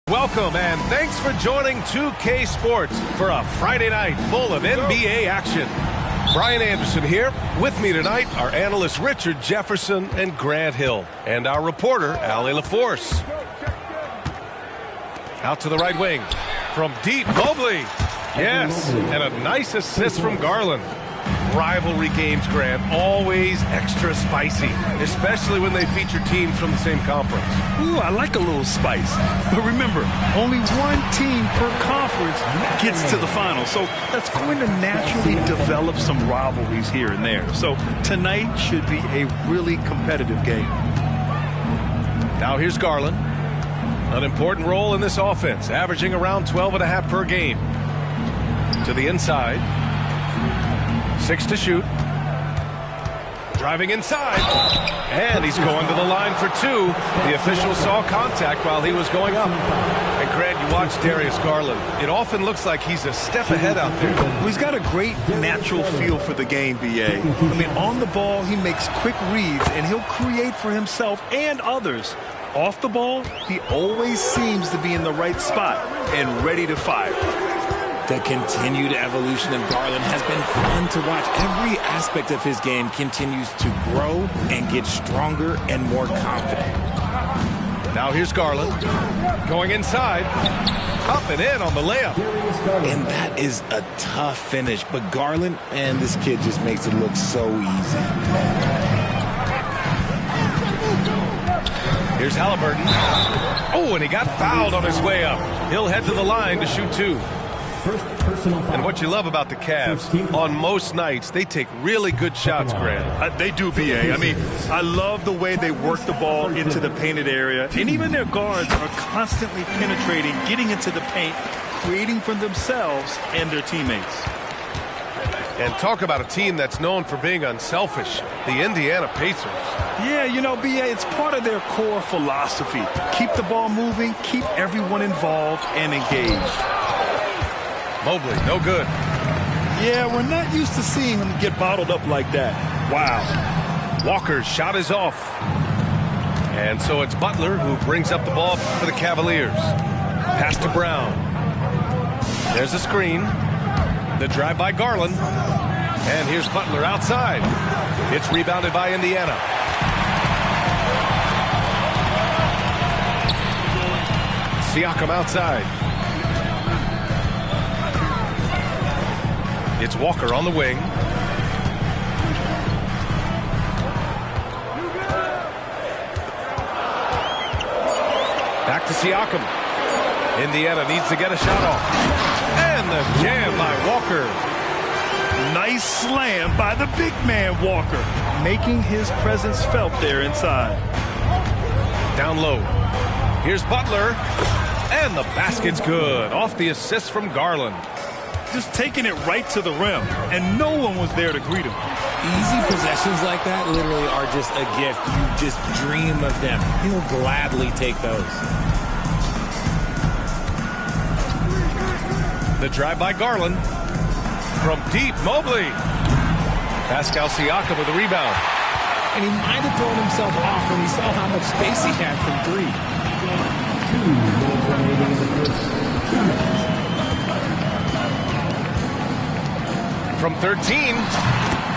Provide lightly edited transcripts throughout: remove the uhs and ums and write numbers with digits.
Welcome and thanks for joining 2K Sports for a Friday night full of NBA action. Brian Anderson here. With me tonight are analysts Richard Jefferson and Grant Hill, and our reporter Allie LaForce. Out to the right wing from deep, Mobley. Yes, and a nice assist from Garland. Rivalry games, Grant, always extra spicy, especially when they feature teams from the same conference. Ooh, I like a little spice. But remember, only one team per conference gets to the final. So that's going to naturally develop some rivalries here and there. So tonight should be a really competitive game. Now here's Garland. An important role in this offense, averaging around 12.5 per game. To the inside. 6 to shoot. Driving inside. And he's going to the line for 2. The official saw contact while he was going up. And Grant, you watch Darius Garland. It often looks like he's a step ahead out there. Well, he's got a great natural feel for the game, B.A. I mean, on the ball, he makes quick reads, and he'll create for himself and others. Off the ball, he always seems to be in the right spot and ready to fire. The continued evolution of Garland has been fun to watch. Every aspect of his game continues to grow and get stronger and more confident. Now here's Garland going inside, up and in on the layup. And that is a tough finish, but Garland, man, this kid just makes it look so easy. Here's Halliburton. Oh, and he got fouled on his way up. He'll head to the line to shoot 2. And what you love about the Cavs, on most nights, they take really good shots, Grant. They do, B.A. I mean, I love the way they work the ball into the painted area. And even their guards are constantly penetrating, getting into the paint, creating for themselves and their teammates. And talk about a team that's known for being unselfish, the Indiana Pacers. Yeah, you know, B.A., it's part of their core philosophy. Keep the ball moving, keep everyone involved and engaged. Mobley, no good. Yeah, we're not used to seeing him get bottled up like that. Wow. Walker's shot is off. And so it's Butler who brings up the ball for the Cavaliers. Pass to Brown. There's a screen. The drive by Garland. And here's Butler outside. It's rebounded by Indiana. Siakam outside. It's Walker on the wing. Back to Siakam. Indiana needs to get a shot off. And the jam by Walker. Nice slam by the big man, Walker, making his presence felt there inside. Down low. Here's Butler. And the basket's good. Off the assist from Garland. Just taking it right to the rim, and no one was there to greet him. Easy possessions like that literally are just a gift. You just dream of them. He'll gladly take those. The drive by Garland. From deep, Mobley. Pascal Siakam with the rebound. And he might have thrown himself off when he saw how much space he had from 3. 2 minutes remaining in the first 2 minutes. From 13,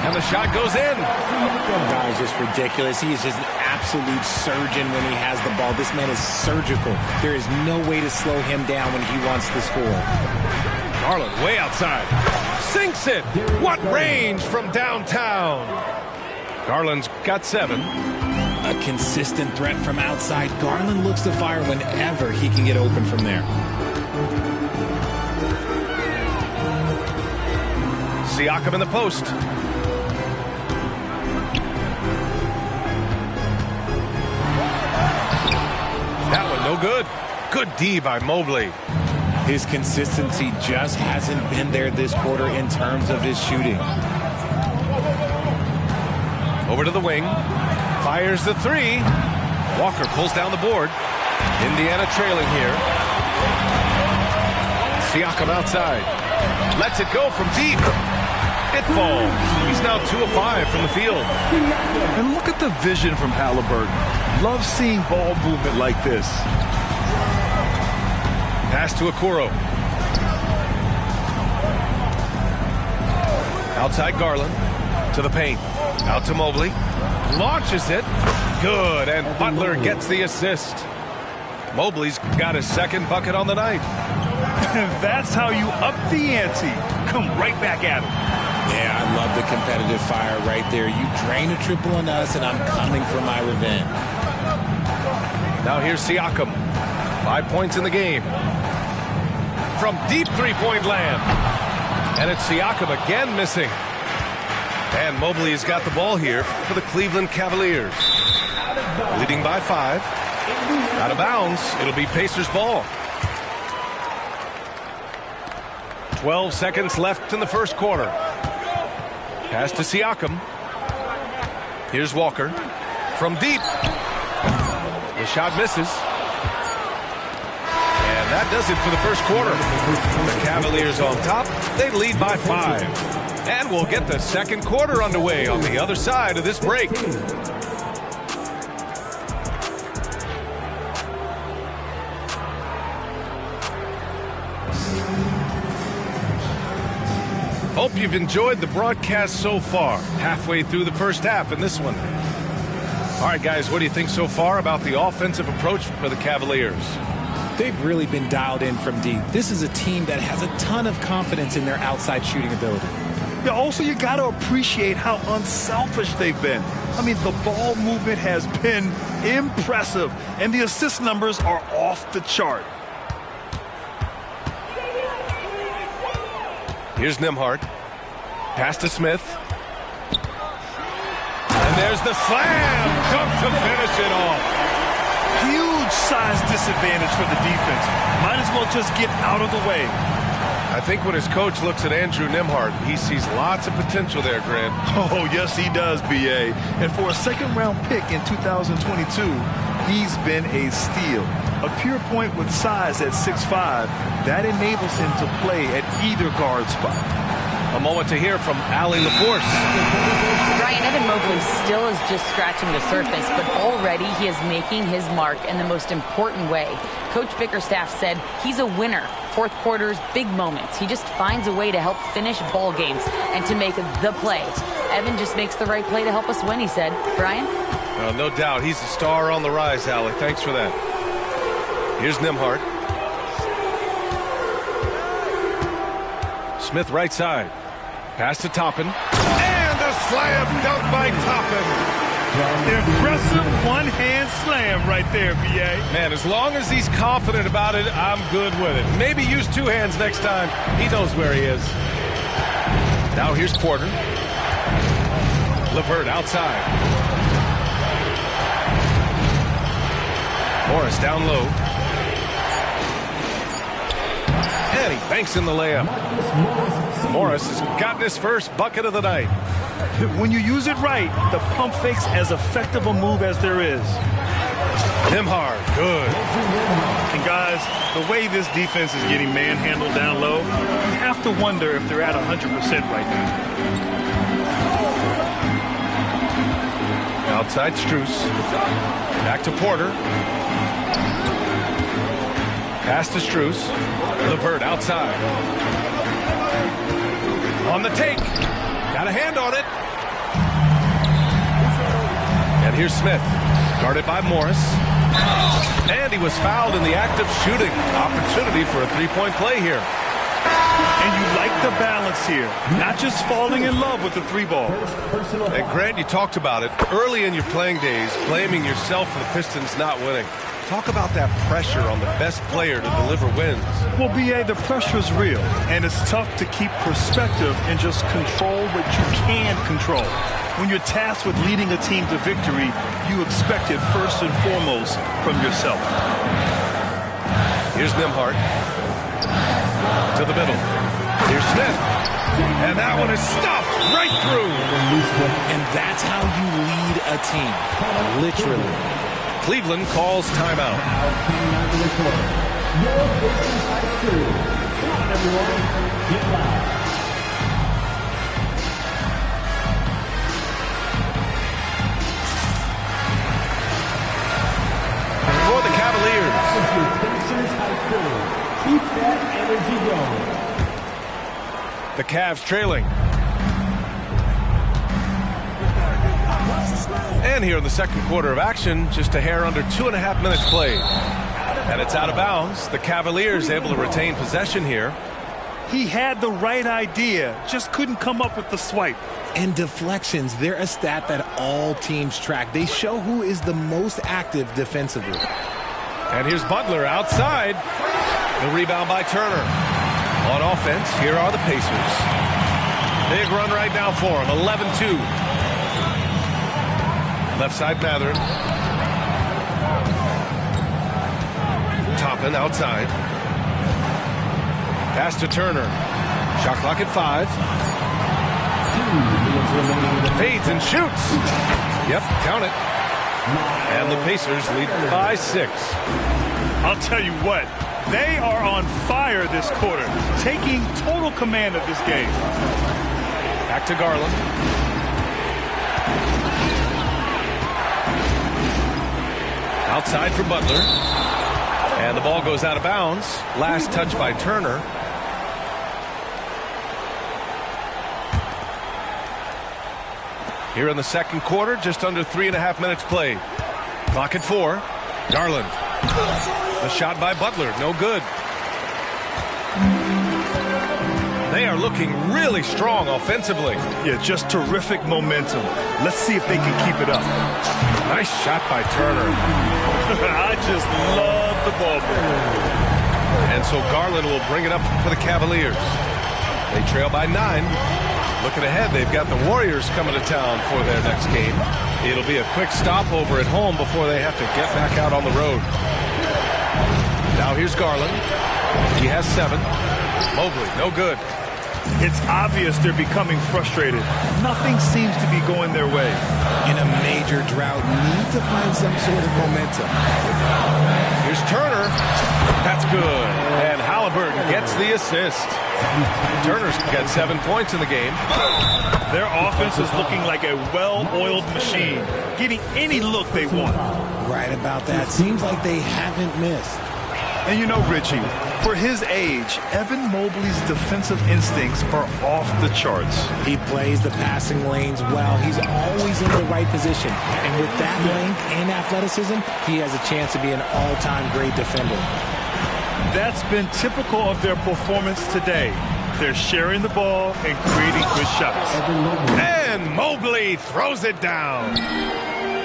and the shot goes in. That guy is just ridiculous. He is just an absolute surgeon when he has the ball. This man is surgical. There is no way to slow him down when he wants to score. Garland way outside. Sinks it. What range from downtown. Garland's got 7. A consistent threat from outside. Garland looks to fire whenever he can get open from there. Siakam in the post. That one no good. Good D by Mobley. His consistency just hasn't been there this quarter in terms of his shooting. Over to the wing. Fires the 3. Walker pulls down the board. Indiana trailing here. Siakam outside. Lets it go from deep. It falls. He's now 2 of 5 from the field. And look at the vision from Halliburton. Love seeing ball movement like this. Pass to Okoro. Outside Garland. To the paint. Out to Mobley. Launches it. Good. And Butler gets the assist. Mobley's got his 2nd bucket on the night. That's how you up the ante. Come right back at him. Yeah, I love the competitive fire right there. You drain a triple on us, and I'm coming for my revenge. Now here's Siakam. 5 points in the game. From deep three-point land. And it's Siakam again missing. And Mobley has got the ball here for the Cleveland Cavaliers. Leading by 5. Out of bounds. It'll be Pacers ball. 12 seconds left in the first quarter. Pass to Siakam. Here's Walker. From deep. The shot misses. And that does it for the first quarter. The Cavaliers on top. They lead by 5. And we'll get the second quarter underway on the other side of this break. Hope you've enjoyed the broadcast so far. Halfway through the first half in this one. All right, guys, what do you think so far about the offensive approach for the Cavaliers? They've really been dialed in from deep. This is a team that has a ton of confidence in their outside shooting ability. Yeah, also, you got to appreciate how unselfish they've been. I mean, the ball movement has been impressive, and the assist numbers are off the chart. Here's Nembhard. Pass to Smith. And there's the slam. Dunk to finish it off. Huge size disadvantage for the defense. Might as well just get out of the way. I think when his coach looks at Andrew Nembhard, he sees lots of potential there, Grant. Oh, yes, he does, B.A. And for a second-round pick in 2022, he's been a steal. A pure point with size at 6'5", that enables him to play at either guard spot. A moment to hear from Allie LaForce. Brian, Evan Mobley still is just scratching the surface, but already he is making his mark in the most important way. Coach Bickerstaff said he's a winner. Fourth quarters, big moments. He just finds a way to help finish ball games and to make the play. Evan just makes the right play to help us win, he said. Brian? No doubt. He's a star on the rise, Allie. Thanks for that. Here's Nembhard. Smith right side. Pass to Toppin. And a slam dunk by Toppin. Impressive one-hand slam right there, B.A. Man, as long as he's confident about it, I'm good with it. Maybe use 2 hands next time. He knows where he is. Now here's Porter. LeVert outside. Morris down low. And he banks in the layup. Morris has gotten his first bucket of the night. When you use it right, the pump fake's as effective a move as there is. Nembhard, good. And guys, the way this defense is getting manhandled down low, you have to wonder if they're at 100% right now. Outside Strus. Back to Porter. Pass to Strus. LeVert outside. On the take. Got a hand on it. And here's Smith. Guarded by Morris. And he was fouled in the act of shooting. Opportunity for a three-point play here. And you like the balance here, not just falling in love with the three ball. And Grant, you talked about it early in your playing days, blaming yourself for the Pistons not winning. Talk about that pressure on the best player to deliver wins. Well, B.A., the pressure is real, and it's tough to keep perspective and just control what you can control. When you're tasked with leading a team to victory, you expect it first and foremost from yourself. Here's Nembhard to the middle. Here's Smith. And that one is stuffed right through. And that's how you lead a team, literally. Cleveland calls timeout. For the Cavaliers. Keep that energy going. The Cavs trailing. And here in the second quarter of action, just a hair under 2.5 minutes played. And it's out of bounds. The Cavaliers able to retain possession here. He had the right idea, just couldn't come up with the swipe. And deflections, they're a stat that all teams track. They show who is the most active defensively. And here's Butler outside. The rebound by Turner. On offense, here are the Pacers. Big run right now for him, 11-2. Left side, Mathurin. Toppin outside. Pass to Turner. Shot clock at 5. Fades and shoots. Yep, count it. And the Pacers lead by 6. I'll tell you what, they are on fire this quarter, taking total command of this game. Back to Garland. Outside for Butler. And the ball goes out of bounds. Last touch by Turner. Here in the second quarter, just under 3.5 minutes played. Clock at 4. Garland. The shot by Butler, no good. They are looking really strong offensively. Yeah, just terrific momentum. Let's see if they can keep it up. Nice shot by Turner. I just love the ball. And so Garland will bring it up for the Cavaliers. They trail by 9. Looking ahead, they've got the Warriors coming to town for their next game. It'll be a quick stopover at home before they have to get back out on the road. Now here's Garland. He has 7. Mobley, no good. It's obvious they're becoming frustrated. Nothing seems to be going their way. In a major drought, need to find some sort of momentum. Here's Turner. That's good. And Halliburton gets the assist. Turner's got 7 points in the game. Their offense is looking like a well-oiled machine, getting any look they want. Right about that. Seems like they haven't missed. And you know, Richie, for his age, Evan Mobley's defensive instincts are off the charts. He plays the passing lanes well. He's always in the right position. And with that length and athleticism, he has a chance to be an all-time great defender. That's been typical of their performance today. They're sharing the ball and creating good shots. And Mobley throws it down.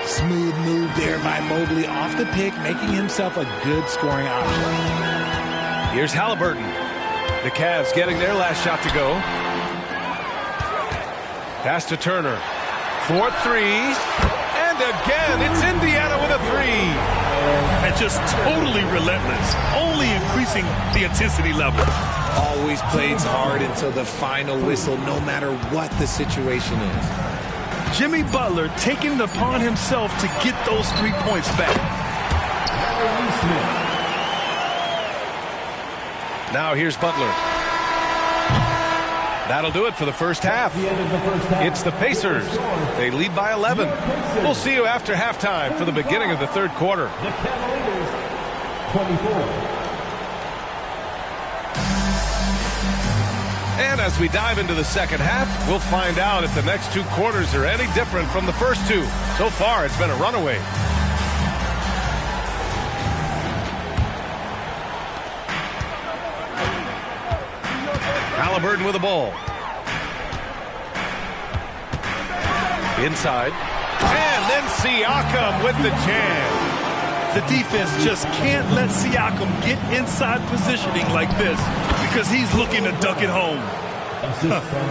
Smooth move there by Mobley off the pick, making himself a good scoring option. Here's Halliburton. The Cavs getting their last shot to go. Pass to Turner. 4-3. And again, it's Indiana with a 3. And just totally relentless, only increasing the intensity level. Always plays hard until the final whistle, no matter what the situation is. Jimmy Butler taking it upon himself to get those 3 points back. Now here's Butler. That'll do it for the first half. It's the Pacers. They lead by 11. We'll see you after halftime for the beginning of the third quarter. The Cavaliers, 24. And as we dive into the second half, we'll find out if the next 2 quarters are any different from the first 2. So far, it's been a runaway. Halliburton with the ball. Inside. And then Siakam with the jam. The defense just can't let Siakam get inside positioning like this because he's looking to duck it home.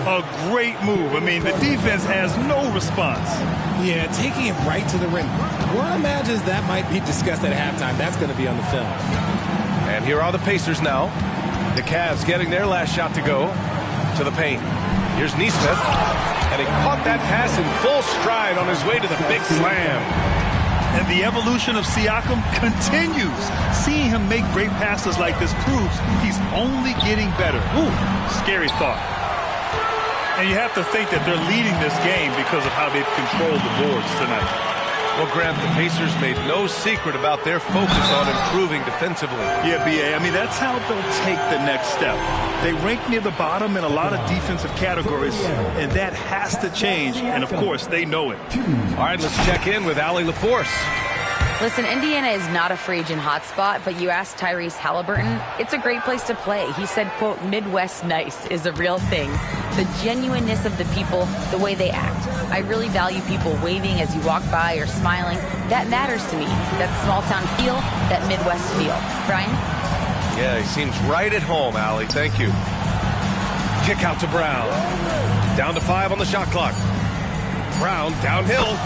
A great move. I mean, the defense has no response. Yeah, taking it right to the rim. One imagines that might be discussed at halftime. That's going to be on the film. And here are the Pacers now. The Cavs getting their last shot to go to the paint. Here's Nesmith. And he caught that pass in full stride on his way to the big slam. And the evolution of Siakam continues. Seeing him make great passes like this proves he's only getting better. Ooh, scary thought. And you have to think that they're leading this game because of how they've controlled the boards tonight. Well, Grant, the Pacers made no secret about their focus on improving defensively. Yeah, B.A., I mean, that's how they'll take the next step. They rank near the bottom in a lot of defensive categories, and that has to change, and of course, they know it. All right, let's check in with Allie LaForce. Listen, Indiana is not a free agent hotspot, but you asked Tyrese Halliburton, it's a great place to play. He said, quote, Midwest nice is a real thing. The genuineness of the people, the way they act. I really value people waving as you walk by or smiling. That matters to me. That small town feel, that Midwest feel. Brian? Yeah, he seems right at home, Allie. Thank you. Kick out to Brown. Down to 5 on the shot clock. Brown downhill.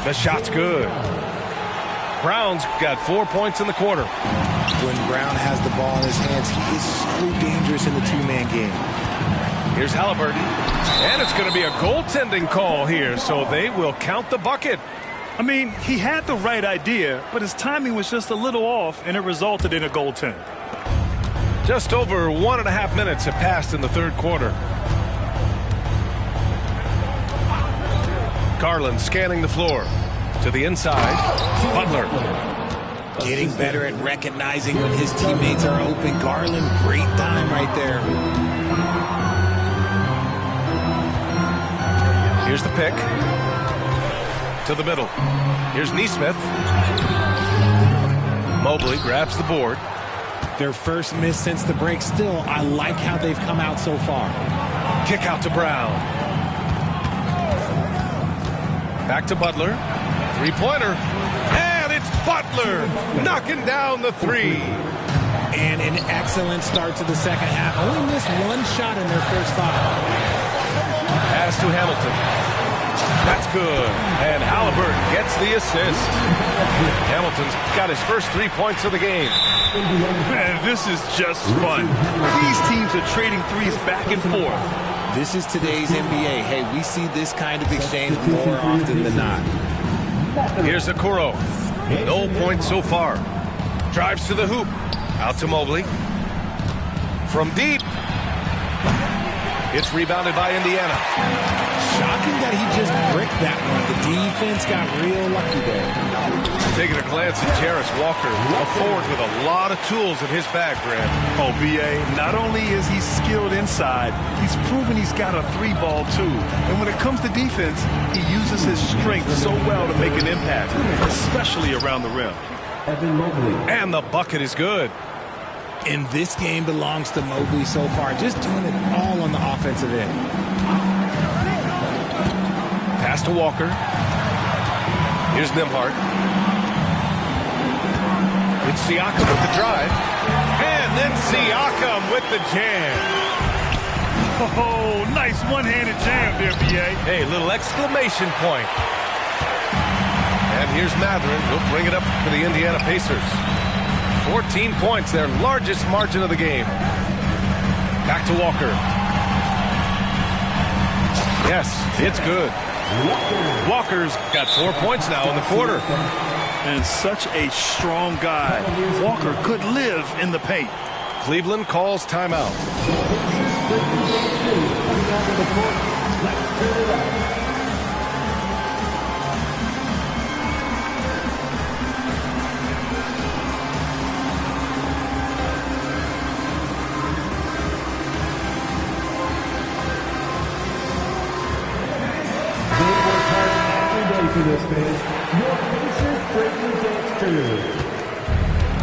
The shot's good. Brown's got 4 points in the quarter. When Brown has the ball in his hands, he is so dangerous in the two-man game. Here's Halliburton. And it's going to be a goaltending call here, so they will count the bucket. I mean, he had the right idea, but his timing was just a little off, and it resulted in a goaltend. Just over 1.5 minutes have passed in the third quarter. Garland scanning the floor. To the inside, Butler. Getting better at recognizing when his teammates are open. Garland, great time right there. Here's the pick. To the middle. Here's Nesmith. Mobley grabs the board. Their first miss since the break. Still, I like how they've come out so far. Kick out to Brown. Back to Butler. Three-pointer. And it's Butler knocking down the three. And an excellent start to the second half. Only missed one shot in their first 5. Pass to Hamilton. That's good. And Halliburton gets the assist. Hamilton's got his first 3 points of the game. Man, this is just fun. These teams are trading threes back and forth. This is today's NBA. Hey, we see this kind of exchange more often than not. Here's Okoro. No points so far. Drives to the hoop. Out to Mobley. From deep. It's rebounded by Indiana. Shocking that he just bricked that one. The defense got real lucky there. Taking a glance at Jarris Walker, a forward with a lot of tools in his bag, Grant. Oh, B.A., not only is he skilled inside, he's proven he's got a 3-ball too. And when it comes to defense, he uses his strength so well to make an impact, especially around the rim. And the bucket is good. And this game belongs to Mobley so far, just doing it all on the offensive end. Pass to Walker. Here's Nembhard. It's Siakam with the drive. And then Siakam with the jam. Oh, nice one-handed jam there, B.A. Hey, little exclamation point. And here's Mathurin. He'll bring it up for the Indiana Pacers. 14 points, their largest margin of the game. Back to Walker. Yes, it's good. Walker's got 4 points now in the quarter. And such a strong guy. Walker could live in the paint. Cleveland calls timeout.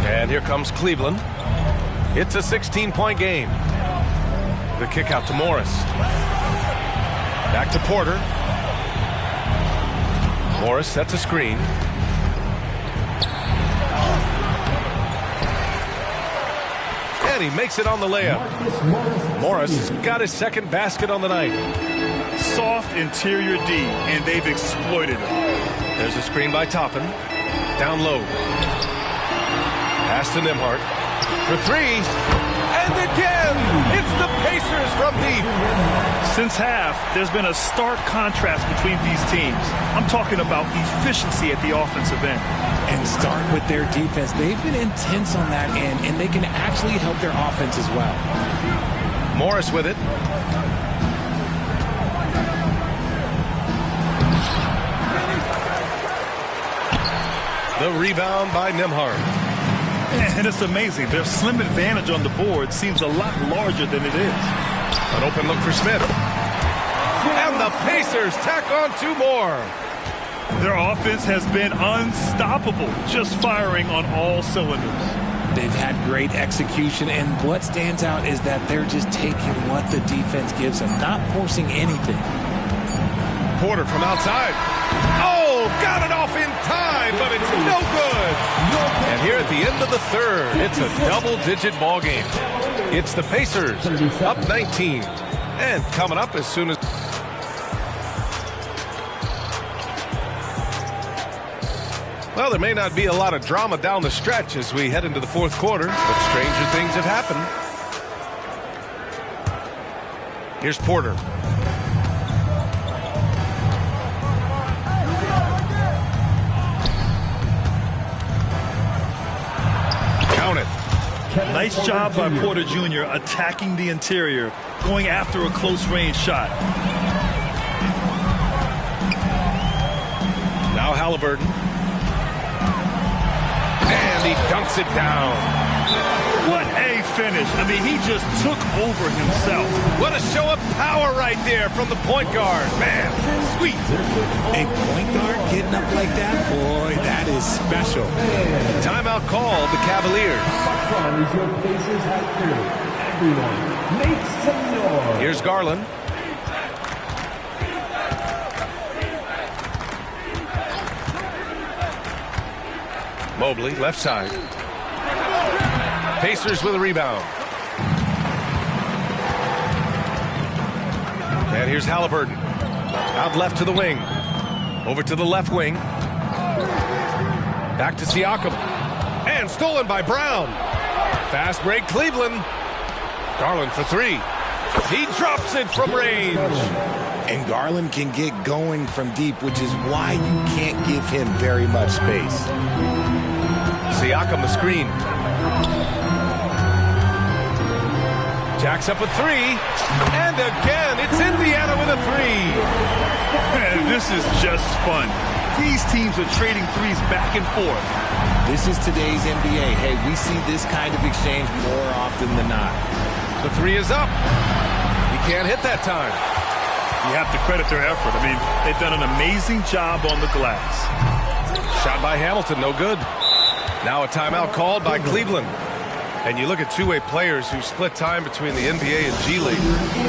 And here comes Cleveland. It's a 16-point game. The kick out to Morris. Back to Porter. Morris sets a screen. And he makes it on the layup. Morris has got his second basket on the night. Soft interior D, and they've exploited it. There's a screen by Toppin. Down low. Pass to Nembhard. For three. And again, it's the Pacers from deep. Since half, there's been a stark contrast between these teams. I'm talking about efficiency at the offensive end. And start with their defense. They've been intense on that end, and they can actually help their offense as well. Morris with it. The rebound by Nembhard. And it's amazing. Their slim advantage on the board seems a lot larger than it is. An open look for Smith. And the Pacers tack on two more. Their offense has been unstoppable, just firing on all cylinders. They've had great execution, and what stands out is that they're just taking what the defense gives them, not forcing anything. Porter from outside. Oh, got it off in time, but it's no good. And here at the end of the third, it's a double-digit ball game. It's the Pacers up 19. And coming up as soon as... Well, there may not be a lot of drama down the stretch as we head into the fourth quarter, but stranger things have happened. Here's Porter. Count it. Nice job by Porter Jr. attacking the interior, going after a close-range shot. Now Halliburton. And he dunks it down. What a finish. I mean, he just took over himself. What a show of power right there from the point guard. Man, sweet. A point guard getting up like that? Boy, that is special. Timeout called the Cavaliers. Everyone, make some noise. Here's Garland. Mobley, left side. Pacers with a rebound. And here's Halliburton. Out left to the wing. Over to the left wing. Back to Siakam. And stolen by Brown. Fast break, Cleveland. Garland for three. He drops it from range. And Garland can get going from deep, which is why you can't give him very much space. Siakam the screen. Jacks up a three. And again, it's Indiana with a three. Man, this is just fun. These teams are trading threes back and forth. This is today's NBA. Hey, we see this kind of exchange more often than not. The three is up. He can't hit that time. You have to credit their effort. I mean, they've done an amazing job on the glass. Shot by Hamilton, no good. Now a timeout called by Cleveland. And you look at two-way players who split time between the NBA and G League.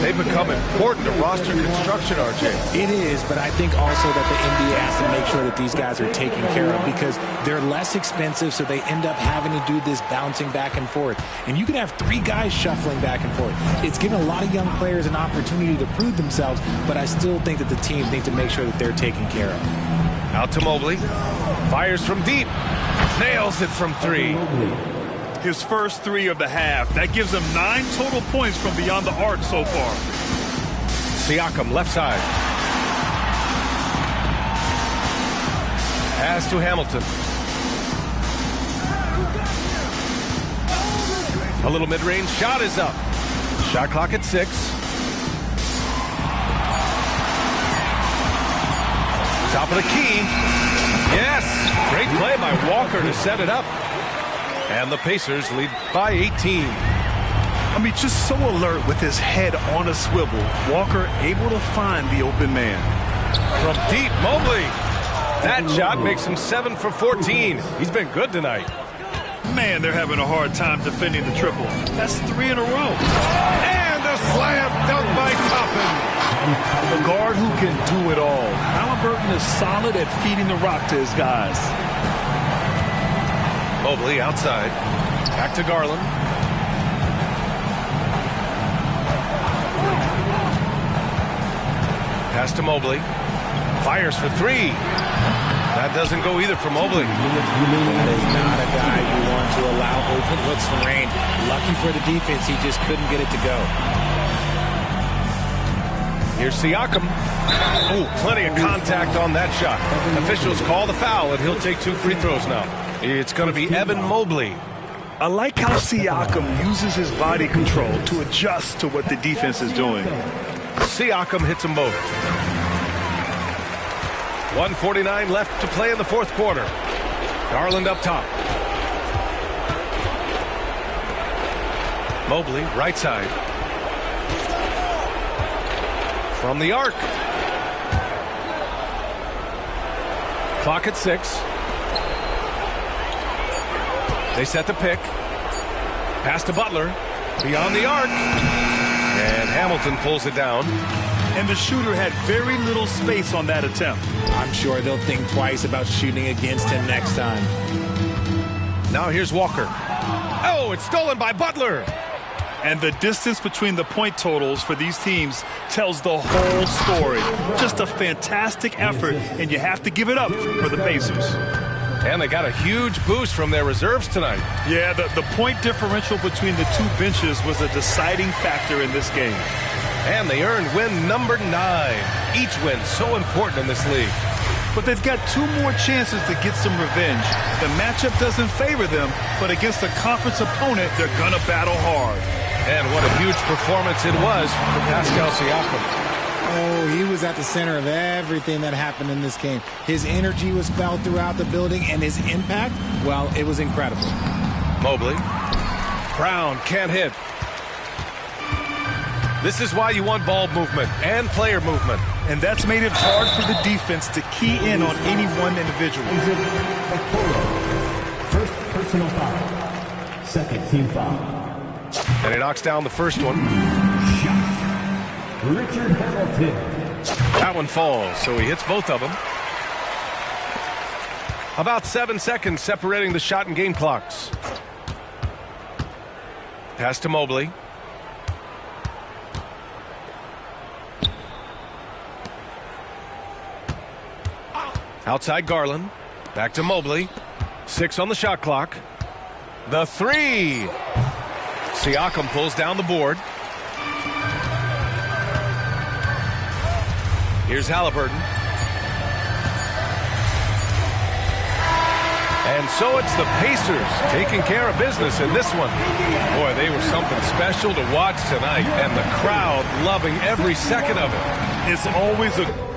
They become important to roster construction, RJ. It is, but I think also that the NBA has to make sure that these guys are taken care of because they're less expensive, so they end up having to do this bouncing back and forth. And you can have three guys shuffling back and forth. It's given a lot of young players an opportunity to prove themselves, but I still think that the teams need to make sure that they're taken care of. Out to Mobley. Fires from deep. Nails it from three. His first three of the half. That gives him 9 total points from beyond the arc so far. Siakam, left side. Pass to Hamilton. A little mid-range shot is up. Shot clock at 6. Top of the key. Yes! Great play by Walker to set it up. And the Pacers lead by 18. I mean, just so alert with his head on a swivel. Walker able to find the open man. From deep, Mobley. That shot makes him 7 for 14. He's been good tonight. Man, they're having a hard time defending the triple. That's 3 in a row. And a slam dunk by Toppin. A guard who can do it all. Halliburton is solid at feeding the rock to his guys. Mobley outside. Back to Garland. Pass to Mobley. Fires for 3. That doesn't go either for Mobley. That is not a guy you want to allow open looks from range. Lucky for the defense, he just couldn't get it to go. Here's Siakam. Oh, plenty of contact on that shot. Officials call the foul, and he'll take 2 free throws now. It's going to be Evan Mobley. I like how Siakam uses his body control to adjust to what the defense is doing. Siakam hits them both. 1:49 left to play in the fourth quarter. Garland up top. Mobley, right side. From the arc. Clock at 6. They set the pick. Pass to Butler. Beyond the arc. And Hamilton pulls it down. And the shooter had very little space on that attempt. I'm sure they'll think twice about shooting against him next time. Now here's Walker. Oh, it's stolen by Butler. And the distance between the point totals for these teams tells the whole story. Just a fantastic effort, and you have to give it up for the Pacers. And they got a huge boost from their reserves tonight. Yeah, the point differential between the two benches was a deciding factor in this game. And they earned win number 9. Each win so important in this league. But they've got 2 more chances to get some revenge. The matchup doesn't favor them, but against a conference opponent, they're going to battle hard. And what a huge performance it was for Pascal Siakam. Oh, he was at the center of everything that happened in this game. His energy was felt throughout the building, and his impact, well, it was incredible. Mobley. Brown can't hit. This is why you want ball movement and player movement. And that's made it hard for the defense to key in on any one individual. First personal foul. Second team foul. And he knocks down the first one. Shot. Richard Hamilton. That one falls, so he hits both of them. About 7 seconds separating the shot and game clocks. Pass to Mobley. Outside Garland. Back to Mobley. 6 on the shot clock. The 3. Siakam pulls down the board. Here's Halliburton. And so it's the Pacers taking care of business in this one. Boy, they were something special to watch tonight, and the crowd loving every second of it. It's always a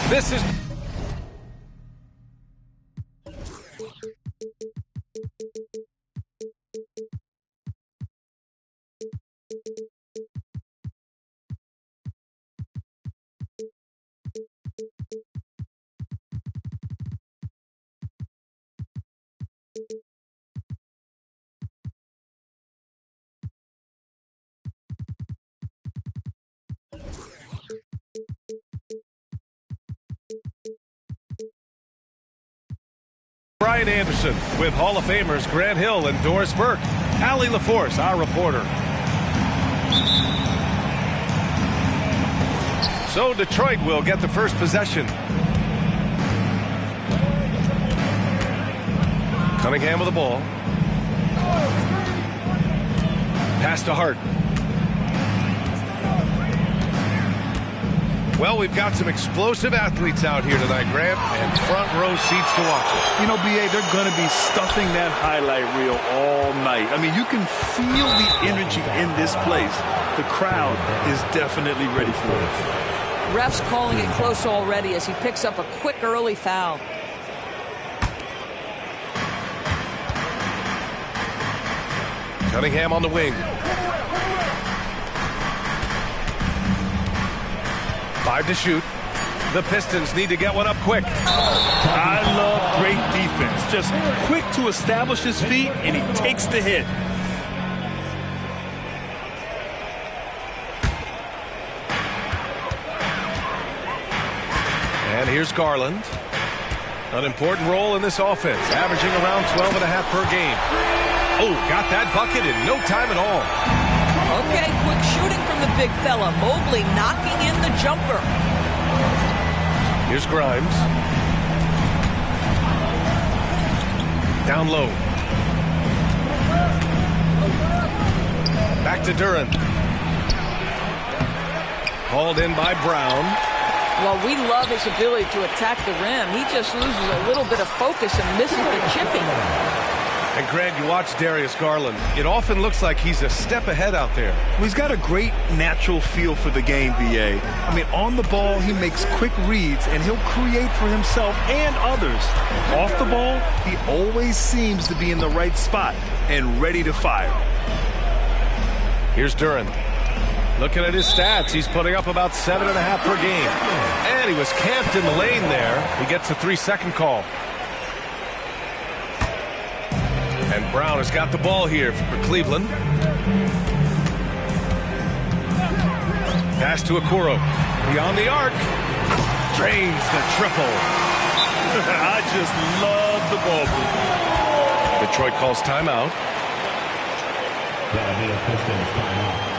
This is... Brian Anderson with Hall of Famers Grant Hill and Doris Burke. Allie LaForce, our reporter. So Detroit will get the first possession. Cunningham with the ball. Pass to Hart. Well, we've got some explosive athletes out here tonight, Grant, and front row seats to watch it. You know, B.A., they're going to be stuffing that highlight reel all night. I mean, you can feel the energy in this place. The crowd is definitely ready for it. Ref's calling it close already as he picks up a quick early foul. Cunningham on the wing. 5 to shoot. The Pistons need to get one up quick. I love great defense. Just quick to establish his feet, and he takes the hit. And here's Garland. An important role in this offense, averaging around 12.5 per game. Oh, got that bucket in no time at all. Okay, quick shooting from the big fella. Mobley knocking in the jumper. Here's Grimes. Down low. Back to Duran. Hauled in by Brown. Well, we love his ability to attack the rim. He just loses a little bit of focus and misses the chipping. And Greg, you watch Darius Garland. It often looks like he's a step ahead out there. Well, he's got a great natural feel for the game, B.A. I mean, on the ball, he makes quick reads, and he'll create for himself and others. Off the ball, he always seems to be in the right spot and ready to fire. Here's Duran. Looking at his stats, he's putting up about 7.5 per game. And he was camped in the lane there. He gets a 3-second call. And Brown has got the ball here for Cleveland. Pass to Okoro. Beyond the arc. Drains the triple. I just love the ball movement. Detroit calls timeout. That'll be a Pistons timeout.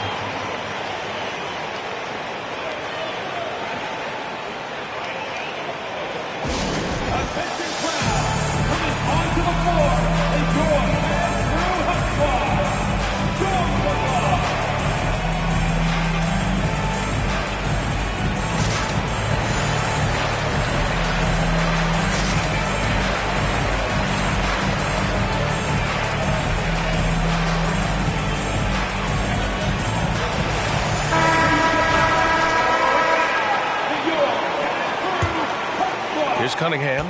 Here's Cunningham.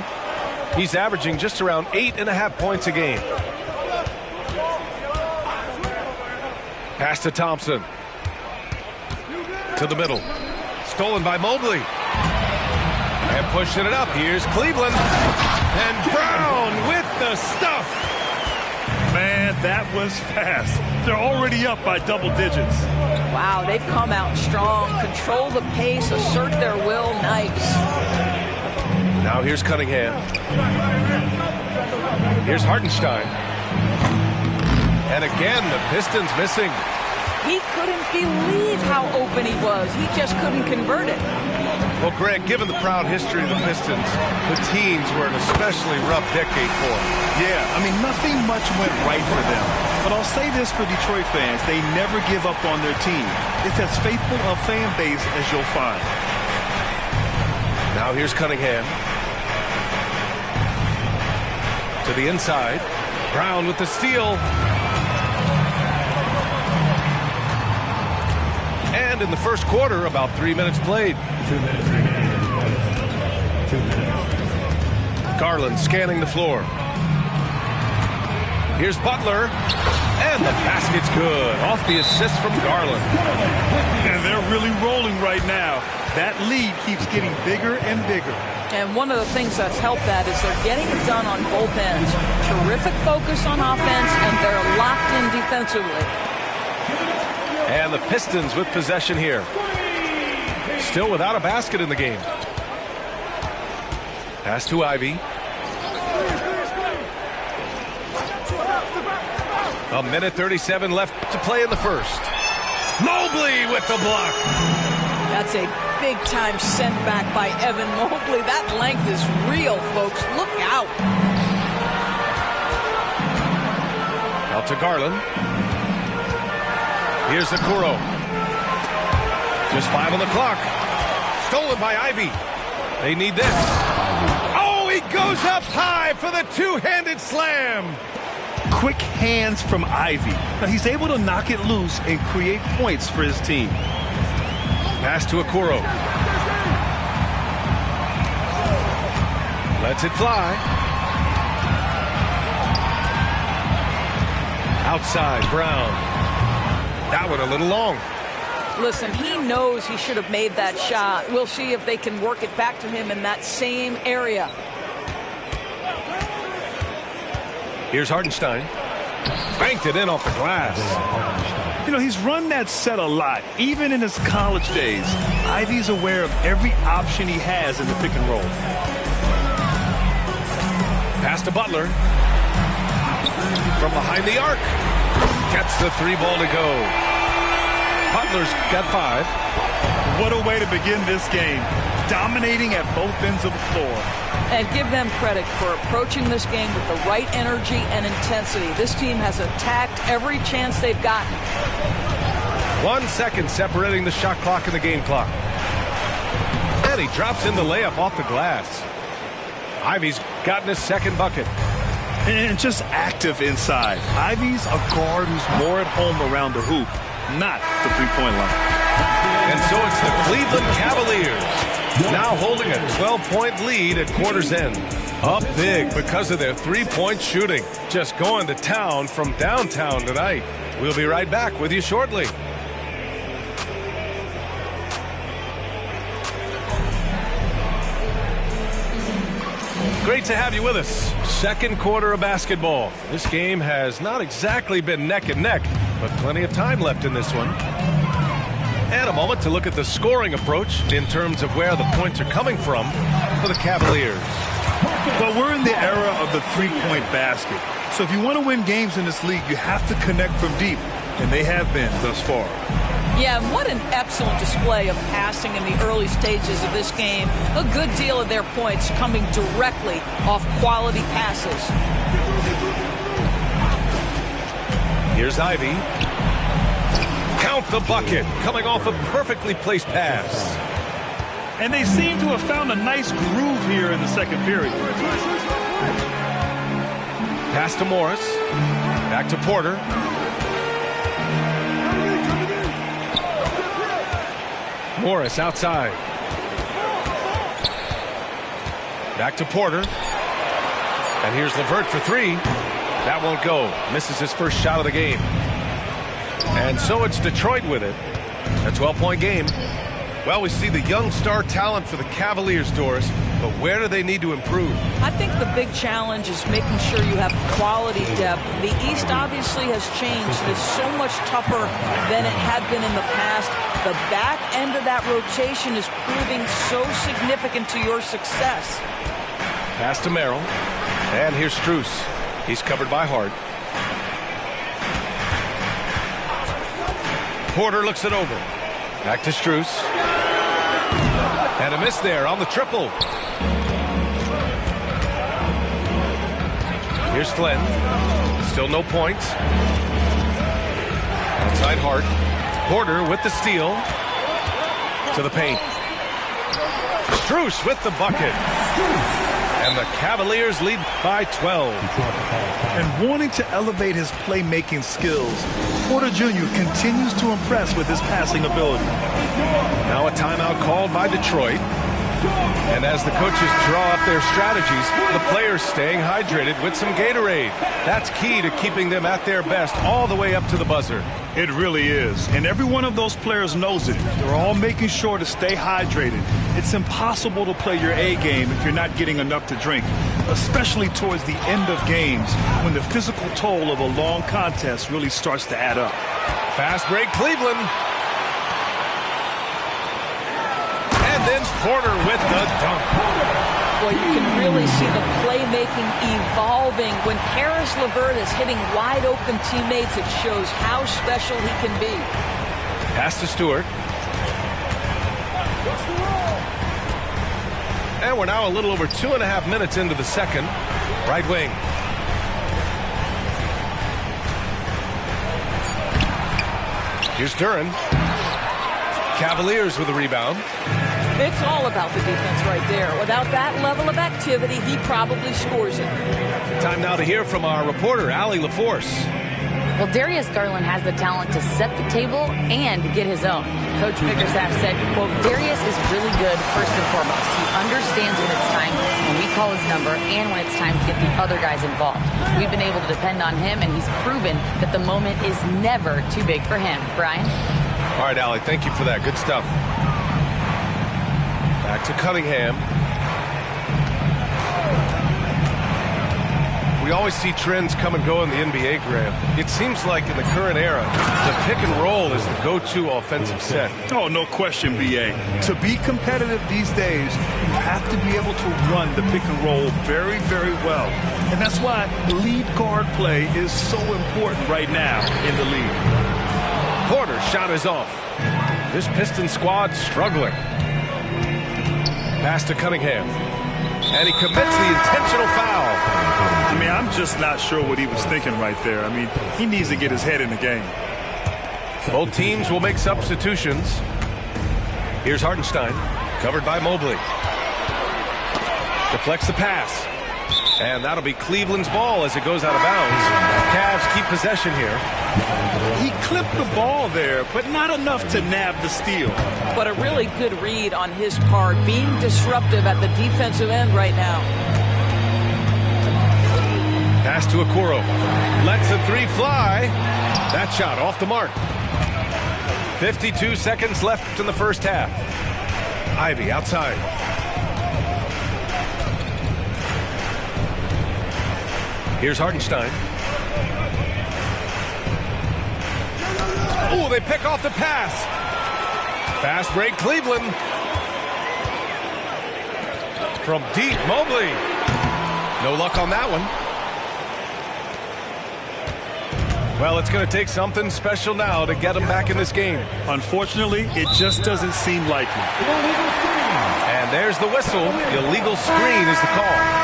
He's averaging just around 8.5 points a game. Pass to Thompson. To the middle. Stolen by Mobley. And pushing it up. Here's Cleveland. And Brown with the stuff. Man, that was fast. They're already up by double digits. Wow, they've come out strong. Control the pace, assert their will. Nice. Now here's Cunningham. Here's Hartenstein. And again, the Pistons missing. He couldn't believe how open he was. He just couldn't convert it. Well, Greg, given the proud history of the Pistons, the teens were an especially rough decade for them. Yeah, I mean, nothing much went right for them. But I'll say this for Detroit fans, they never give up on their team. It's as faithful a fan base as you'll find. Now here's Cunningham. To the inside. Brown with the steal. And in the first quarter, about 3 minutes played. 2 minutes remaining. 2 minutes. Garland scanning the floor. Here's Butler. And the basket's good. Off the assist from Garland. And they're really rolling right now. That lead keeps getting bigger and bigger. And one of the things that's helped that is they're getting it done on both ends. Terrific focus on offense, and they're locked in defensively. And the Pistons with possession here. Still without a basket in the game. Pass to Ivy. A minute 37 left to play in the first. Mobley with the block. That's a big-time send back by Evan Mobley. That length is real, folks. Look out. Out to Garland. Here's Okoro. Just 5 on the clock. Stolen by Ivy. They need this. Oh, he goes up high for the two-handed slam. Quick hands from Ivy. Now he's able to knock it loose and create points for his team. Pass to Okoro. Lets it fly. Outside, Brown. That one a little long. Listen, he knows he should have made that shot. We'll see if they can work it back to him in that same area. Here's Hartenstein. Banked it in off the glass. You know, he's run that set a lot, even in his college days. Ivy's aware of every option he has in the pick and roll. Pass to Butler. From behind the arc. Gets the 3 ball to go. Butler's got 5. What a way to begin this game. Dominating at both ends of the floor. And give them credit for approaching this game with the right energy and intensity. This team has attacked every chance they've gotten. 1 second separating the shot clock and the game clock. And he drops in the layup off the glass. Ivy's gotten his second bucket. And just active inside. Ivy's a guard who's more at home around the hoop, not the three-point line. And so it's the Cleveland Cavaliers now holding a 12-point lead at quarter's end. Up big because of their three-point shooting. Just going to town from downtown tonight. We'll be right back with you shortly. Great to have you with us. Second quarter of basketball. This game has not exactly been neck and neck, but plenty of time left in this one. And a moment to look at the scoring approach in terms of where the points are coming from for the Cavaliers. But we're in the era of the three-point basket. So if you want to win games in this league, you have to connect from deep, and they have been thus far. Yeah, and what an excellent display of passing in the early stages of this game. A good deal of their points coming directly off quality passes. Here's Ivy. Count the bucket, coming off a perfectly placed pass. And they seem to have found a nice groove here in the second period. Pass to Morris. Back to Porter. Morris outside. Back to Porter. And here's LeVert for 3. That won't go. Misses his first shot of the game. And so it's Detroit with it. A 12-point game. Well, we see the young star talent for the Cavaliers, Doris, but where do they need to improve? I think the big challenge is making sure you have quality depth. The East obviously has changed. It's so much tougher than it had been in the past. The back end of that rotation is proving so significant to your success. Pass to Merrill. And here's Strus. He's covered by Hart. Porter looks it over. Back to Strus. And a miss there on the triple. Here's Flynn. Still no points. Outside Hart. Porter with the steal. To the paint. Struce with the bucket. And the Cavaliers lead by 12. And wanting to elevate his playmaking skills, Porter Jr. continues to impress with his passing ability. Now a timeout called by Detroit. And as the coaches draw up their strategies, the players staying hydrated with some Gatorade. That's key to keeping them at their best all the way up to the buzzer. It really is. And every one of those players knows it. They're all making sure to stay hydrated. It's impossible to play your A game if you're not getting enough to drink, especially towards the end of games when the physical toll of a long contest really starts to add up. Fast break, Cleveland. And then Porter with the dunk. Well, you can really see the playmaking evolving. When Karis LeVert is hitting wide-open teammates, it shows how special he can be. Pass to Stewart. And we're now a little over 2.5 minutes into the second. Right wing. Here's Duren. Cavaliers with a rebound. It's all about the defense right there. Without that level of activity, he probably scores it. Time now to hear from our reporter, Allie LaForce. Well, Darius Garland has the talent to set the table and get his own. Coach Bickerstaff said, quote, Darius is really good first and foremost. He understands when it's time when we call his number and when it's time to get the other guys involved. We've been able to depend on him, and he's proven that the moment is never too big for him. Brian? All right, Allie, thank you for that. Good stuff. Back to Cunningham. We always see trends come and go in the NBA, Graham. It seems like in the current era, the pick and roll is the go-to offensive set. Oh, no question, B.A. To be competitive these days, you have to be able to run the pick and roll very, very well. And that's why lead guard play is so important right now in the league. Porter's shot is off. This Pistons squad struggling. Pass to Cunningham. And he commits the intentional foul. I mean, I'm just not sure what he was thinking right there. I mean, he needs to get his head in the game. Both teams will make substitutions. Here's Hartenstein, covered by Mobley. Deflects the pass. And that'll be Cleveland's ball as it goes out of bounds. Cavs keep possession here. He clipped the ball there, but not enough to nab the steal. But a really good read on his part, being disruptive at the defensive end right now. Pass to Okoro. Lets the three fly. That shot off the mark. 52 seconds left in the first half. Ivy outside. Here's Hartenstein. Oh, they pick off the pass. Fast break, Cleveland. From deep, Mobley. No luck on that one. Well, it's going to take something special now to get them back in this game. Unfortunately, it just doesn't seem likely. And there's the whistle. Illegal screen is the call.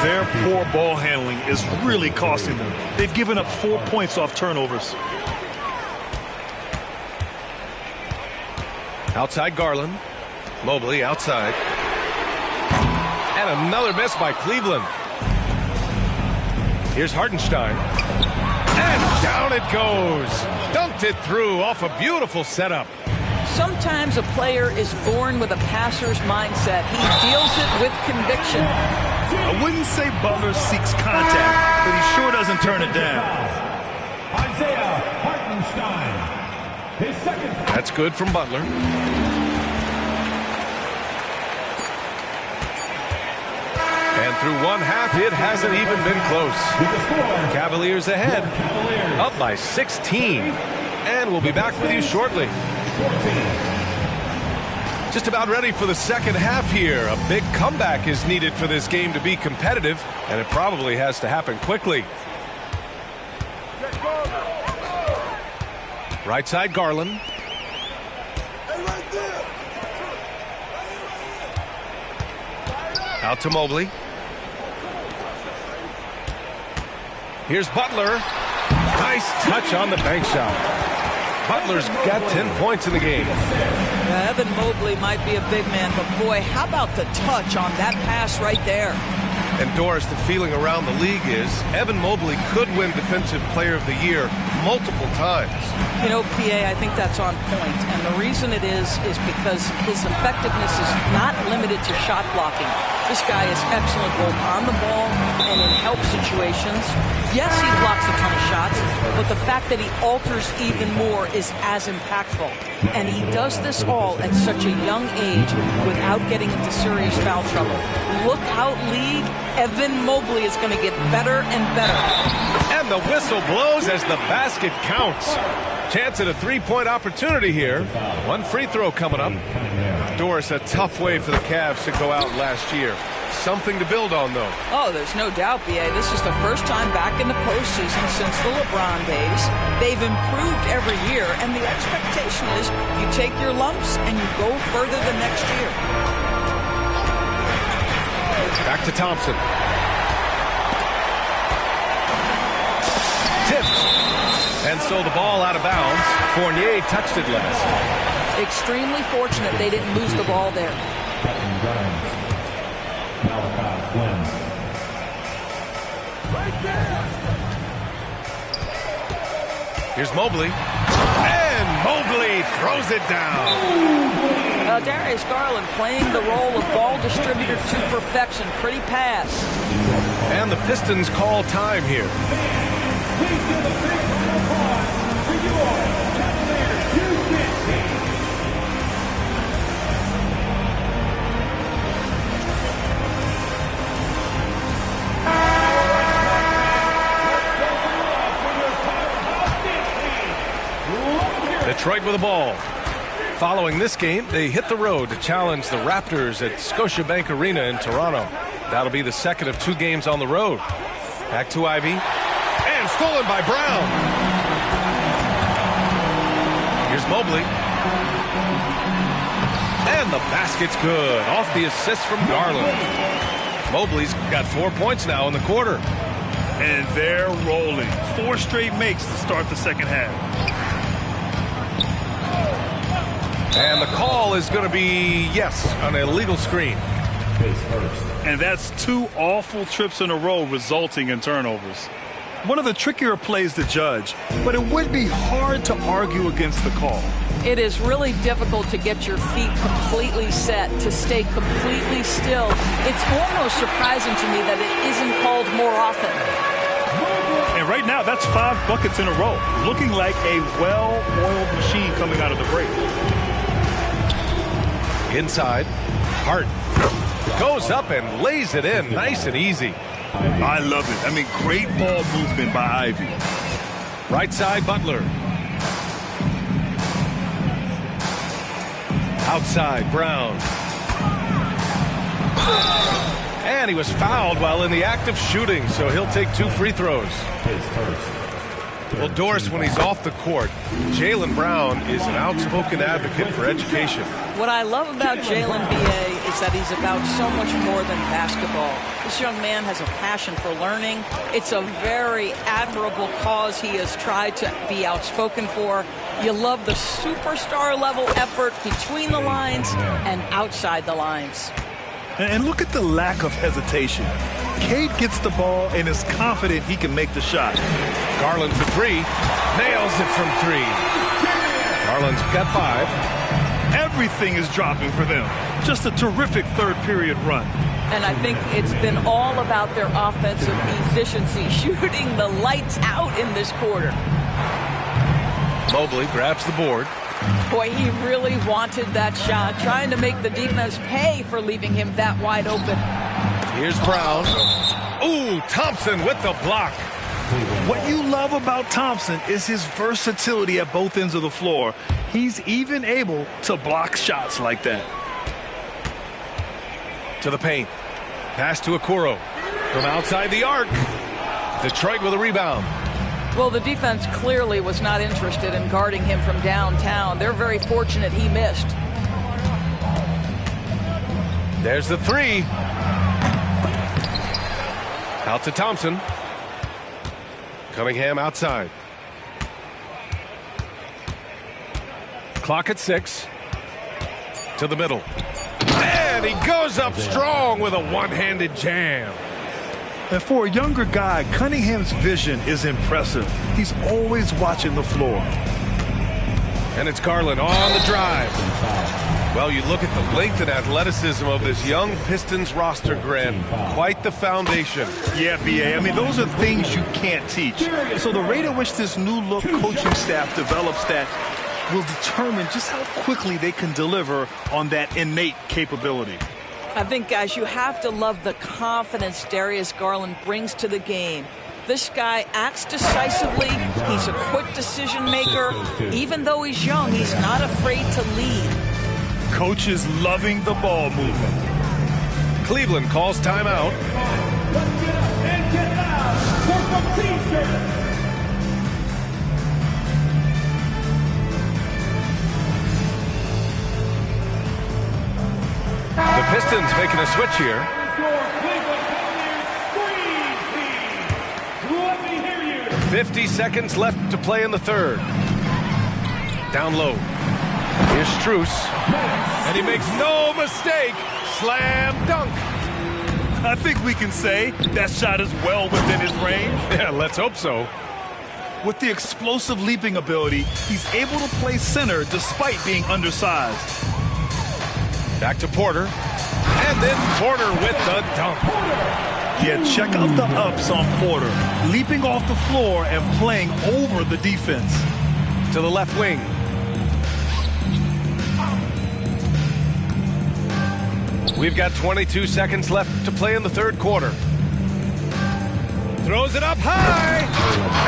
Their poor ball handling is really costing them. They've given up 4 points off turnovers. Outside Garland. Mobley outside. And another miss by Cleveland. Here's Hartenstein. And down it goes. Dunked it through off a beautiful setup. Sometimes a player is born with a passer's mindset. He deals it with conviction. I wouldn't say Butler seeks contact, but he sure doesn't turn it down. Isaiah Hartenstein. His second. That's good from Butler. And through one half, it hasn't even been close. Cavaliers ahead, up by 16. And we'll be back with you shortly. Just about ready for the second half here. A big comeback is needed for this game to be competitive, and it probably has to happen quickly. Right side, Garland. Out to Mobley. Here's Butler. Nice touch on the bank shot. Butler's got 10 points in the game. Evan Mobley might be a big man, but boy, how about the touch on that pass right there? And Doris, the feeling around the league is Evan Mobley could win Defensive Player of the Year multiple times. You know, PA, I think that's on point. And the reason it is because his effectiveness is not limited to shot blocking. This guy is excellent both on the ball and in help situations. Yes, he blocks a ton of shots, but the fact that he alters even more is as impactful. And he does this all at such a young age without getting into serious foul trouble. Lookout league, Evan Mobley is going to get better and better. And the whistle blows as the basket counts. Chance at a three-point opportunity here. One free throw coming up. Doris, a tough way for the Cavs to go out last year. Something to build on, though. Oh, there's no doubt, BA. This is the first time back in the postseason since the LeBron days. They've improved every year, and the expectation is you take your lumps and you go further the next year. Back to Thompson. Tipped. And so the ball out of bounds. Fournier touched it last. Extremely fortunate they didn't lose the ball there. Here's Mobley. And Mobley throws it down. Darius Garland playing the role of ball distributor to perfection. Pretty pass. And the Pistons call time here. Detroit with the ball. Following this game, they hit the road to challenge the Raptors at Scotiabank Arena in Toronto. That'll be the second of 2 games on the road. Back to Ivy. And stolen by Brown. Here's Mobley. And the basket's good. Off the assist from Garland. Mobley's got 4 points now in the quarter. And they're rolling. 4 straight makes to start the second half. And the call is going to be, yes, an illegal screen. And that's 2 awful trips in a row resulting in turnovers. One of the trickier plays to judge, but it would be hard to argue against the call. It is really difficult to get your feet completely set, to stay completely still. It's almost surprising to me that it isn't called more often. And right now, that's 5 buckets in a row, looking like a well-oiled machine coming out of the break. Inside, Hart goes up and lays it in nice and easy. I love it. I mean, great ball movement by Ivy. Right side, Butler. Outside, Brown. And he was fouled while in the act of shooting, so he'll take 2 free throws. Well, Doris, when he's off the court, Jaylen Brown is an outspoken advocate for education. What I love about Jaylen, B.A., is that he's about so much more than basketball. This young man has a passion for learning. It's a very admirable cause he has tried to be outspoken for. You love the superstar level effort between the lines and outside the lines. And look at the lack of hesitation. Cade gets the ball and is confident he can make the shot. Garland for 3. Nails it from 3. Garland's got 5. Everything is dropping for them. Just a terrific third period run. And I think it's been all about their offensive efficiency, shooting the lights out in this quarter. Mobley grabs the board. Boy, he really wanted that shot, trying to make the defense pay for leaving him that wide open. Here's Brown. Ooh, Thompson with the block. What you love about Thompson is his versatility at both ends of the floor. He's even able to block shots like that. To the paint. Pass to Okoro. From outside the arc. Detroit with a rebound. Well, the defense clearly was not interested in guarding him from downtown. They're very fortunate he missed. There's the 3. Out to Thompson. Clock at 6. To the middle. And he goes up strong with a one-handed jam. And for a younger guy, Cunningham's vision is impressive. He's always watching the floor. And it's Garland on the drive. Well, you look at the length and athleticism of this young Pistons roster, Grant. Quite the foundation. Yeah, B.A. I mean, those are things you can't teach. So the rate at which this new look coaching staff develops that will determine just how quickly they can deliver on that innate capability. I think, guys, you have to love the confidence Darius Garland brings to the game. This guy acts decisively. He's a quick decision maker. Even though he's young, he's not afraid to lead. Coach is loving the ball movement. Cleveland calls timeout. Let's get up and get loud for some T-shirts. The Pistons making a switch here. 50 seconds left to play in the third. Down low. Here's Strus. And he makes no mistake. Slam dunk. I think we can say that shot is well within his range. Yeah, let's hope so. With the explosive leaping ability, he's able to play center despite being undersized. Back to Porter. And then Porter with the dunk. Yeah, check out the ups on Porter. Leaping off the floor and playing over the defense. To the left wing. We've got 22 seconds left to play in the third quarter. Throws it up high.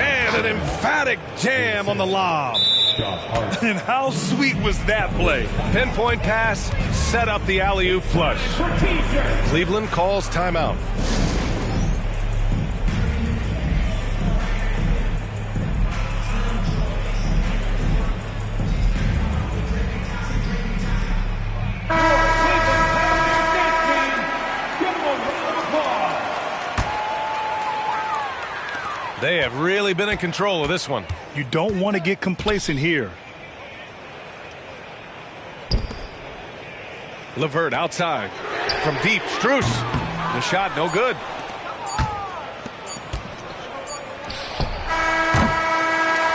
And an emphatic jam on the lob. And how sweet was that play? Pinpoint pass, set up the alley-oop flush. Cleveland calls timeout. They have really been in control of this one. You don't want to get complacent here. LeVert outside. From deep, Strus. The shot no good.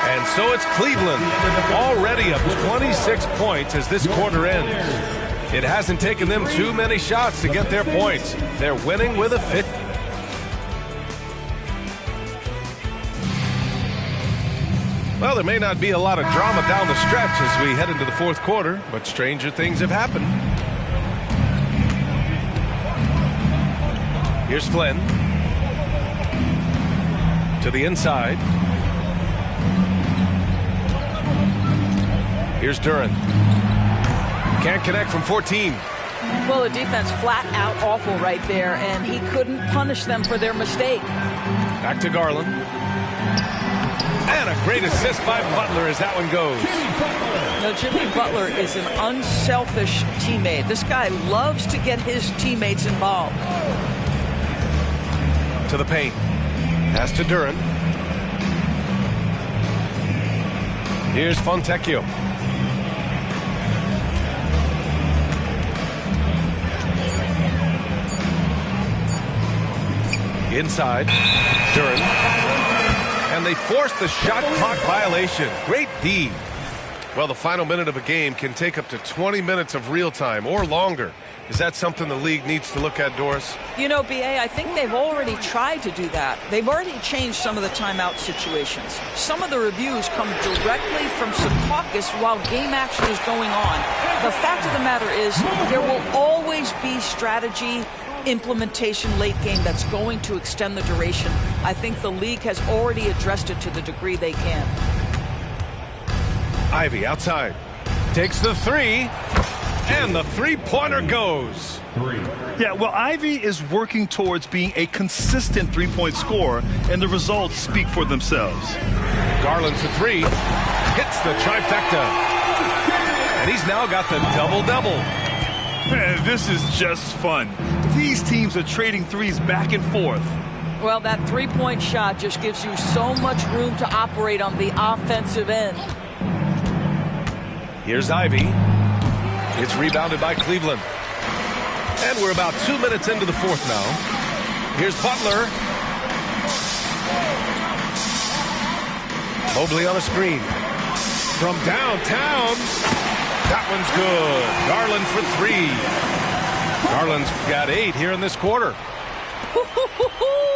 And so it's Cleveland. Already up 26 points as this quarter ends. It hasn't taken them too many shots to get their points. They're winning with a 50. Well, there may not be a lot of drama down the stretch as we head into the fourth quarter, but stranger things have happened. Here's Flynn. To the inside. Here's Duren. Can't connect from 14. Well, the defense flat out awful right there, and he couldn't punish them for their mistake. Back to Garland. And a great assist by Butler as that one goes. Now, Jimmy Butler is an unselfish teammate. This guy loves to get his teammates involved. To the paint. Pass to Duren. Here's Fontecchio. Inside. Duren. And they force the shot clock violation. Great D. Well, the final minute of a game can take up to 20 minutes of real time or longer. Is that something the league needs to look at, Doris? You know, B.A., I think they've already tried to do that. They've already changed some of the timeout situations. Some of the reviews come directly from Secaucus while game action is going on. The fact of the matter is there will always be strategy implementation late game that's going to extend the duration. I think the league has already addressed it to the degree they can. Ivy outside. Takes the three. And the three-pointer goes. Yeah, well, Ivy is working towards being a consistent three-point scorer, and the results speak for themselves. Garland for three. Hits the trifecta. And he's now got the double-double. Man, this is just fun. These teams are trading threes back and forth. Well, that three-point shot just gives you so much room to operate on the offensive end. Here's Ivy. It's rebounded by Cleveland. And we're about 2 minutes into the fourth now. Here's Butler. Mobley on a screen. From downtown. That one's good. Garland for three. Garland's got 8 here in this quarter.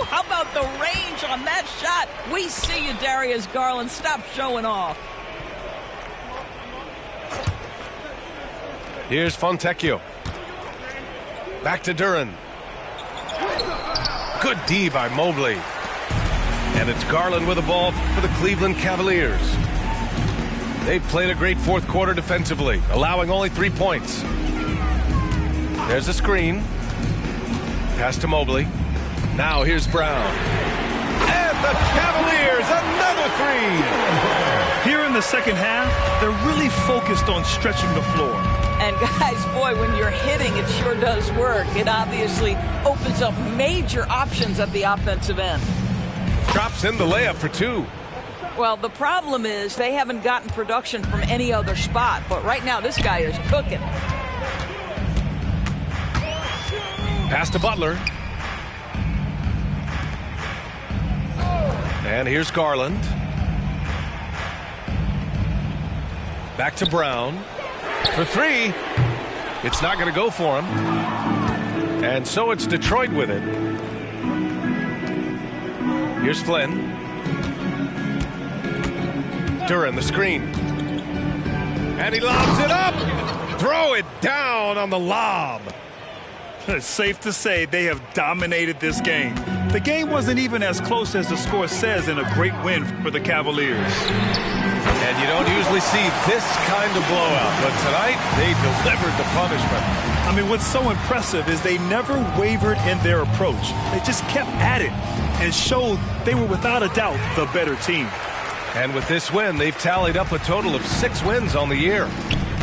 How about the range on that shot? We see you, Darius Garland. Stop showing off. Here's Fontecchio. Back to Duran. Good D by Mobley. And it's Garland with the ball for the Cleveland Cavaliers. They've played a great fourth quarter defensively, allowing only 3 points. There's a screen. Pass to Mobley. Now here's Brown. And the Cavaliers, another three. Here in the second half, they're really focused on stretching the floor. And guys, boy, when you're hitting, it sure does work. It obviously opens up major options at the offensive end. Drops in the layup for 2. Well, the problem is they haven't gotten production from any other spot. But right now, this guy is cooking. Pass to Butler. And here's Garland. Back to Brown. For 3. It's not going to go for him. And so it's Detroit with it. Here's Flynn. Duran, the screen. And he lobs it up. Throw it down on the lob. It's safe to say they have dominated this game. The game wasn't even as close as the score says in a great win for the Cavaliers. And you don't usually see this kind of blowout, but tonight they delivered the punishment. I mean, what's so impressive is they never wavered in their approach. They just kept at it and showed they were without a doubt the better team. And with this win, they've tallied up a total of 6 wins on the year.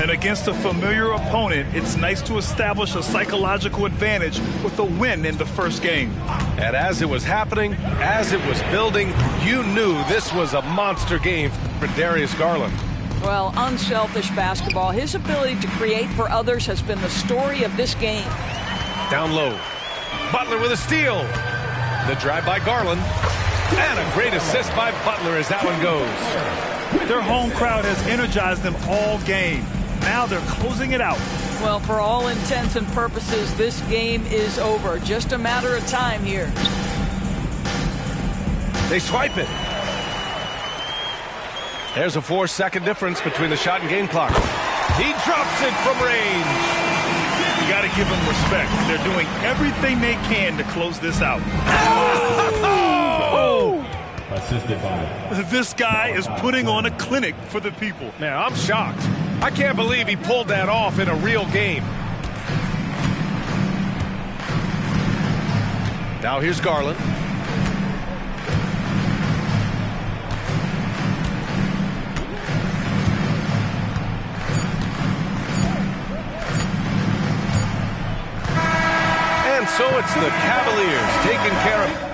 And against a familiar opponent, it's nice to establish a psychological advantage with a win in the first game. And as it was happening, as it was building, you knew this was a monster game for Darius Garland. Well, unselfish basketball. His ability to create for others has been the story of this game. Down low. Butler with a steal. The drive by Garland. And a great assist by Butler as that one goes. Their home crowd has energized them all game. Now they're closing it out. Well, for all intents and purposes, this game is over. Just a matter of time here. They swipe it. There's a 4-second difference between the shot and game clock. He drops it from range. You got to give them respect. They're doing everything they can to close this out. Oh! Assisted by. This guy is putting on a clinic for the people. Man, I'm shocked. I can't believe he pulled that off in a real game. Now here's Garland. And so it's the Cavaliers taking care of